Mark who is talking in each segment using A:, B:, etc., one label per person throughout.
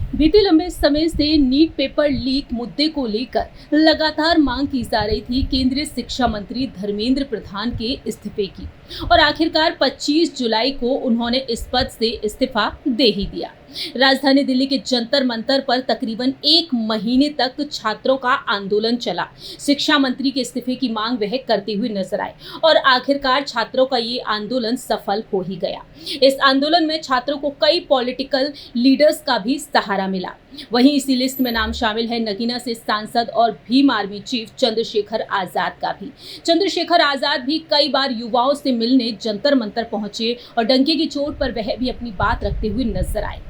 A: बीते लंबे समय से नीट पेपर लीक मुद्दे को लेकर लगातार मांग की जा रही थी केंद्रीय शिक्षा मंत्री धर्मेंद्र प्रधान के इस्तीफे की और आखिरकार 25 जुलाई को उन्होंने इस पद से इस्तीफा दे ही दिया। राजधानी दिल्ली के जंतर मंतर पर तकरीबन 1 महीने तक छात्रों का आंदोलन चला। शिक्षा मंत्री के इस्तीफे की मांग वह करते हुए नजर आए और आखिरकार छात्रों का ये आंदोलन सफल हो ही गया। इस आंदोलन में छात्रों को कई पॉलिटिकल लीडर्स का भी सहारा मिला। वहीं इसी लिस्ट में नाम शामिल है नगीना से सांसद और भीम आर्मी चीफ चंद्रशेखर आजाद का भी। चंद्रशेखर आजाद भी कई बार युवाओं से मिलने जंतर मंतर पहुंचे और डंके की चोट पर वह भी अपनी बात रखते हुए नजर आए।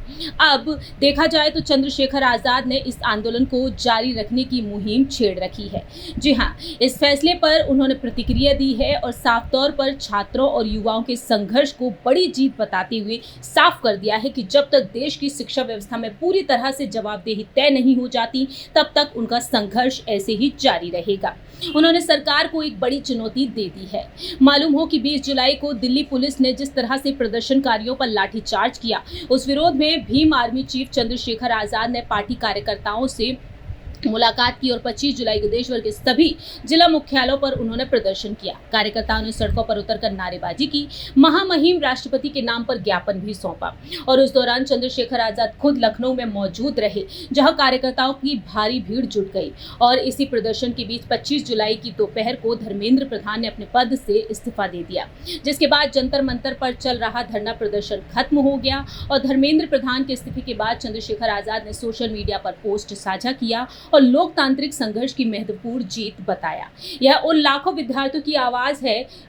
A: अब देखा जाए तो चंद्रशेखर आजाद ने इस आंदोलन को जारी रखने की मुहिम छेड़ रखी है। जी हां, इस फैसले पर उन्होंने प्रतिक्रिया दी है और साफ तौर पर छात्रों और युवाओं के संघर्ष को बड़ी जीत बताते हुए साफ कर दिया है कि जब तक देश की शिक्षा व्यवस्था में पूरी तरह से जवाबदेही तय नहीं हो जाती तब तक उनका संघर्ष ऐसे ही जारी रहेगा। उन्होंने सरकार को एक बड़ी चुनौती दे दी है। मालूम हो कि 20 जुलाई को दिल्ली पुलिस ने जिस तरह से प्रदर्शनकारियों पर लाठीचार्ज किया, उस विरोध में भीम आर्मी चीफ चंद्रशेखर आजाद ने पार्टी कार्यकर्ताओं से मुलाकात की और 25 जुलाई को देश भर के सभी जिला मुख्यालयों पर उन्होंने प्रदर्शन किया। कार्यकर्ताओं ने सड़कों पर उतरकर नारेबाजी की, महामहिम राष्ट्रपति के नाम पर ज्ञापन भी सौंपा और उस दौरान चंद्रशेखर आजाद खुद लखनऊ में मौजूद रहे, जहां कार्यकर्ताओं की भारी भीड़ जुट गई। और इसी प्रदर्शन के बीच 25 जुलाई की दोपहर को धर्मेंद्र प्रधान ने अपने पद से इस्तीफा दे दिया, जिसके बाद जंतर मंतर पर चल रहा धरना प्रदर्शन खत्म हो गया और धर्मेंद्र प्रधान के इस्तीफे के बाद चंद्रशेखर आजाद ने सोशल मीडिया पर पोस्ट साझा किया और लोकतांत्रिक संघर्ष की महत्वपूर्ण जीत बताया। यह उन लाखों विद्यार्थियों की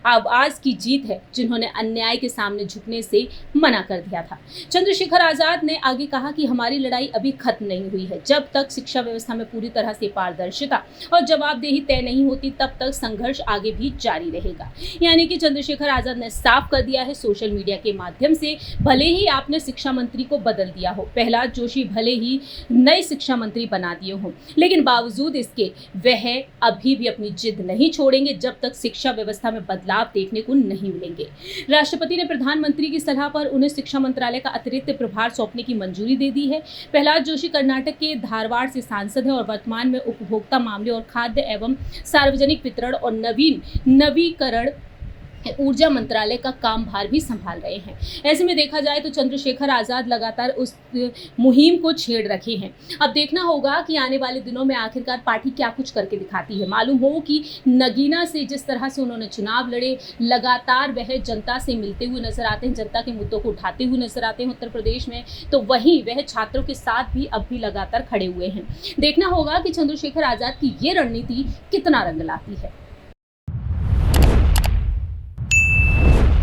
A: आवाज की जीत है जिन्होंने अन्याय के सामने झुकने से मना कर दिया था। चंद्रशेखर आजाद ने आगे कहा कि हमारी लड़ाई अभी खत्म नहीं हुई है। जब तक शिक्षा व्यवस्था में पूरी तरह से पारदर्शिता और जवाबदेही तय नहीं होती तब तक संघर्ष आगे भी जारी रहेगा। यानी कि चंद्रशेखर आजाद ने साफ कर दिया है सोशल मीडिया के माध्यम से, भले ही आपने शिक्षा मंत्री को बदल दिया हो, प्रहलाद जोशी भले ही नए शिक्षा मंत्री बना दिए हो, लेकिन बावजूद इसके वह अभी भी अपनी जिद नहीं छोड़ेंगे जब तक शिक्षा व्यवस्था में बदलाव देखने को नहीं मिलेंगे। राष्ट्रपति ने प्रधानमंत्री की सलाह पर उन्हें शिक्षा मंत्रालय का अतिरिक्त प्रभार सौंपने की मंजूरी दे दी है। प्रहलाद जोशी कर्नाटक के धारवाड़ से सांसद हैं और वर्तमान में उपभोक्ता मामले और खाद्य एवं सार्वजनिक वितरण और नवीकरण ऊर्जा मंत्रालय का काम भार भी संभाल रहे हैं। ऐसे में देखा जाए तो चंद्रशेखर आजाद लगातार उस मुहिम को छेड़ रखे हैं। अब देखना होगा कि आने वाले दिनों में आखिरकार पार्टी क्या कुछ करके दिखाती है। मालूम हो कि नगीना से जिस तरह से उन्होंने चुनाव लड़े, लगातार वह जनता से मिलते हुए नजर आते हैं, जनता के मुद्दों को उठाते हुए नजर आते हैं उत्तर प्रदेश में, तो वहीं वह छात्रों के साथ भी अब भी लगातार खड़े हुए हैं। देखना होगा कि चंद्रशेखर आजाद की ये रणनीति कितना रंग लाती है।